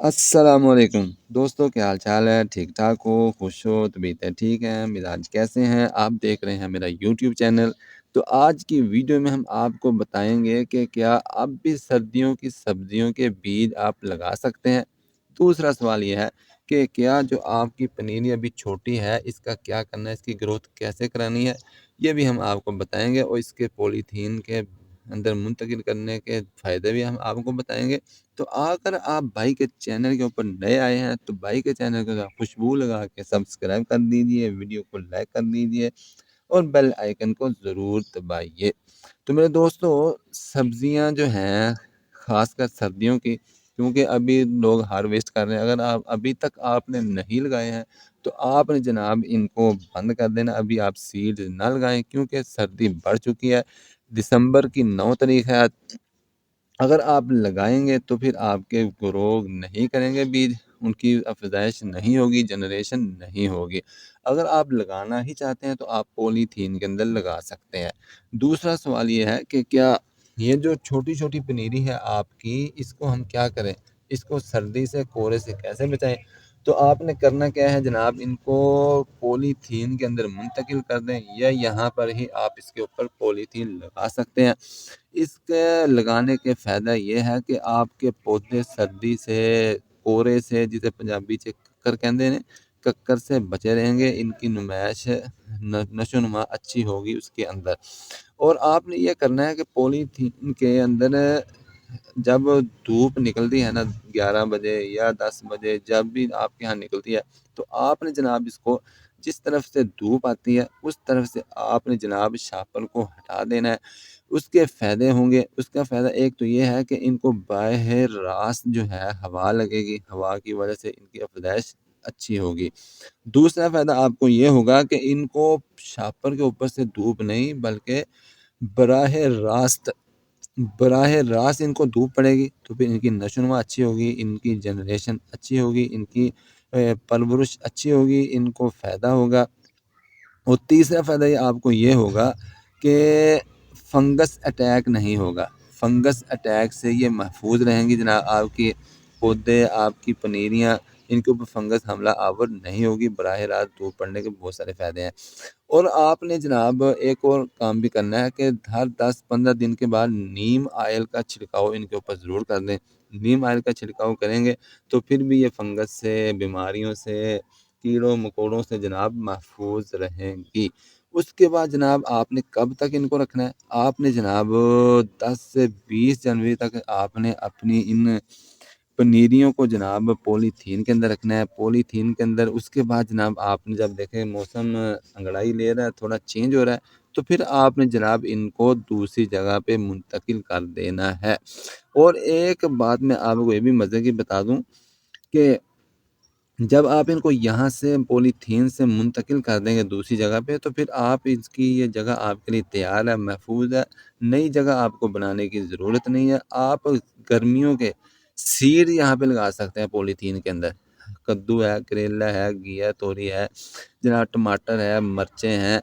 अस्सलाम वालेकुम दोस्तों, क्या हाल चाल है? ठीक ठाक हो, खुश हो, तबीयतें ठीक हैं, मिजाज कैसे हैं? आप देख रहे हैं मेरा यूट्यूब चैनल। तो आज की वीडियो में हम आपको बताएंगे कि क्या अब भी सर्दियों की सब्जियों के बीज आप लगा सकते हैं। दूसरा सवाल यह है कि क्या जो आपकी पनीरी अभी छोटी है, इसका क्या करना है, इसकी ग्रोथ कैसे करानी है, ये भी हम आपको बताएंगे और इसके पॉलीथीन के अंदर मुंतकिल करने के फ़ायदे भी हम आपको बताएंगे। तो अगर आप भाई के चैनल के ऊपर नए आए हैं तो भाई के चैनल को खुशबू लगा के सब्सक्राइब कर दीजिए, वीडियो को लाइक कर दीजिए और बेल आइकन को ज़रूर दबाइए। तो मेरे दोस्तों, सब्जियां जो हैं ख़ासकर सर्दियों की, क्योंकि अभी लोग हार्वेस्ट कर रहे हैं, अगर आप अभी तक आपने नहीं लगाए हैं तो आपने जनाब इनको बंद कर देना। अभी आप सीड ना लगाएं क्योंकि सर्दी बढ़ चुकी है। दिसंबर की 9 तारीख है। अगर आप लगाएंगे तो फिर आपके ग्रो नहीं करेंगे बीज, उनकी अफजाइश नहीं होगी, जनरेशन नहीं होगी। अगर आप लगाना ही चाहते हैं तो आप पॉलीथीन के अंदर लगा सकते हैं। दूसरा सवाल ये है कि क्या ये जो छोटी छोटी पनीरी है आपकी, इसको हम क्या करें, इसको सर्दी से कोहरे से कैसे बचाएं। तो आपने करना क्या है जनाब, इनको पॉलीथीन के अंदर मुंतकिल कर दें या यहाँ पर ही आप इसके ऊपर पॉलीथीन लगा सकते हैं। इसके लगाने के फ़ायदा ये है कि आपके पौधे सर्दी से, कोहरे से, जिसे पंजाबी च कक्कर कहते हैं, कक्कर से बचे रहेंगे। इनकी नुमाइश नशोनुमा अच्छी होगी उसके अंदर। और आपने ये करना है कि पॉलीथीन के अंदर जब धूप निकलती है ना, 11 बजे या 10 बजे जब भी आपके यहाँ निकलती है, तो आपने जनाब इसको, जिस तरफ से धूप आती है उस तरफ से आपने जनाब शापर को हटा देना है। उसके फ़ायदे होंगे। उसका फ़ायदा एक तो ये है कि इनको बाहर रास्त जो है हवा लगेगी, हवा की वजह से इनकी अफज़ाइश अच्छी होगी। दूसरा फ़ायदा आपको ये होगा कि इनको शापर के ऊपर से धूप नहीं बल्कि बराह रास्त बराह रास्त इनको धूप पड़ेगी, तो फिर इनकी नशोनुमा अच्छी होगी, इनकी जनरेशन अच्छी होगी, इनकी परवरिश अच्छी होगी, इनको फ़ायदा होगा। और तीसरा फ़ायदा ये आपको ये होगा कि फंगस अटैक नहीं होगा। फंगस अटैक से ये महफूज रहेंगी जनाब आपके पौधे, आपकी पनीरियाँ, इनके ऊपर फंगस हमला आवर नहीं होगी। बराह रास्त धूप पड़ने के बहुत सारे फ़ायदे हैं। और आपने जनाब एक और काम भी करना है कि हर 10-15 दिन के बाद नीम ऑयल का छिड़काव इनके ऊपर ज़रूर कर दें। नीम ऑयल का छिड़काव करेंगे तो फिर भी ये फंगस से, बीमारियों से, कीड़ों मकोड़ों से जनाब महफूज रहेंगी। उसके बाद जनाब आपने कब तक इनको रखना है, आपने जनाब 10 से 20 जनवरी तक आपने अपनी इन पनीरियों को जनाब पॉलीथीन के अंदर रखना है, पॉलीथीन के अंदर। उसके बाद जनाब आपने जब देखें मौसम अंगड़ाई ले रहा है, थोड़ा चेंज हो रहा है, तो फिर आपने जनाब इनको दूसरी जगह पे मुंतकिल कर देना है। और एक बात मैं आपको ये भी मज़े की बता दूं कि जब आप इनको यहाँ से पॉलीथीन से मुंतकिल कर देंगे दूसरी जगह पे, तो फिर आप इसकी ये जगह आपके लिए तैयार है, महफूज है। नई जगह आपको बनाने की ज़रूरत नहीं है। आप गर्मियों के सीड यहाँ पे लगा सकते हैं पॉलीथीन के अंदर। कद्दू है, करेला है, घिया तोरी है, जनाब टमाटर है, मिर्चें हैं,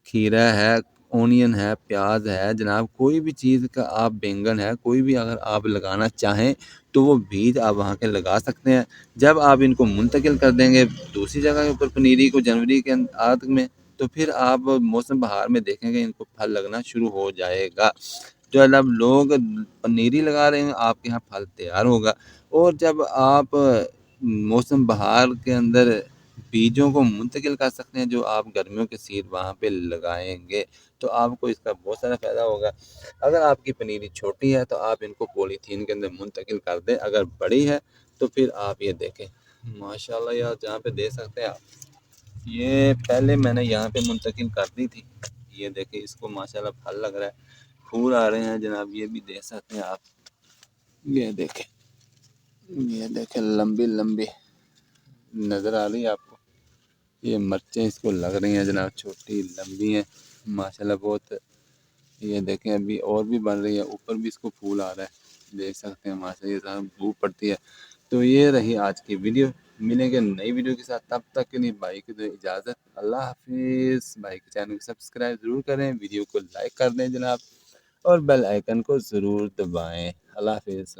खीरा है, ओनियन है, प्याज है, जनाब कोई भी चीज़ का आप, बैंगन है, कोई भी अगर आप लगाना चाहें तो वो बीज आप वहाँ के लगा सकते हैं। जब आप इनको मुंतकिल कर देंगे दूसरी जगह के ऊपर पनीरी को जनवरी के आखिर में, तो फिर आप मौसम बहार में देखेंगे इनको फल लगना शुरू हो जाएगा। जो अब लोग पनीरी लगा रहे हैं आपके यहाँ फल तैयार होगा। और जब आप मौसम बहार के अंदर बीजों को मुंतकिल कर सकते हैं, जो आप गर्मियों के सीड वहाँ पे लगाएंगे, तो आपको इसका बहुत सारा फ़ायदा होगा। अगर आपकी पनीरी छोटी है तो आप इनको पॉलीथीन के अंदर मुंतकिल कर दें। अगर बड़ी है तो फिर आप ये देखें, माशाल्लाह यार, जहाँ पे दे सकते हैं आप, ये पहले मैंने यहाँ पे मुंतकिल कर दी थी। ये देखें, इसको माशाल्लाह फल लग रहा है, फूल आ रहे हैं जनाब, ये भी देख सकते हैं आप। ये देखें, ये देखें, लंबी लंबी नज़र आ रही है आपको। ये मिर्चें इसको लग रही हैं जनाब, छोटी लंबी हैं माशाल्लाह बहुत। ये देखें, अभी और भी बन रही है, ऊपर भी इसको फूल आ रहा है, देख सकते हैं माशाल्लाह। ये सारा धूप पड़ती है। तो ये रही आज की वीडियो। मिलेंगे नई वीडियो के साथ, तब तक के लिए भाई की दो इजाज़त। अल्लाह हाफिज़। भाई के चैनल को सब्सक्राइब ज़रूर करें, वीडियो को लाइक कर दें जनाब, और बेल आइकन को ज़रूर दबाएँ। अल्लाह हाफिज़।